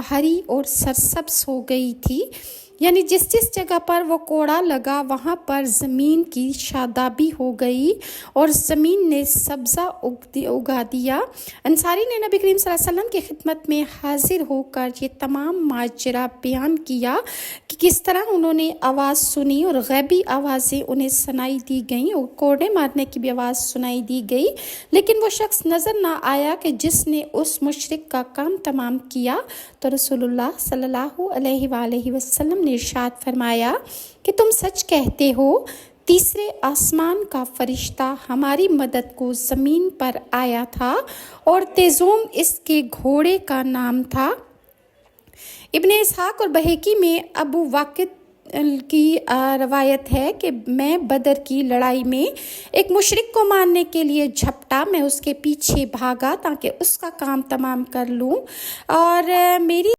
हरी और सरसब्ज हो गई थी, यानी जिस जिस जगह पर वो कोड़ा लगा वहाँ पर ज़मीन की शादाबी हो गई और ज़मीन ने सब्ज़ा उगा दिया। अंसारी ने नबी करीम सल्लल्लाहु अलैहि वसल्लम की खिदमत में हाजिर होकर ये तमाम माजरा बयान किया कि किस तरह उन्होंने आवाज़ सुनी और गैबी आवाज़ें उन्हें सुनाई दी गईं और कोड़े मारने की भी आवाज़ सुनाई दी गई, लेकिन वो शख्स नज़र ना आया कि जिसने उस मुशरिक का काम तमाम किया। तो रसूलुल्लाह सल्लल्लाहु अलैहि वसल्लम ने इरशाद फरमाया कि तुम सच कहते हो, तीसरे आसमान का फरिश्ता हमारी मदद को ज़मीन पर आया था और तेज़ोम इसके घोड़े का नाम था। इब्ने इसहाक और बहकी में अबू वाक़िद की रवायत है कि मैं बदर की लड़ाई में एक मुशरिक को मारने के लिए झपटा, मैं उसके पीछे भागा ताकि उसका काम तमाम कर लूं और मेरी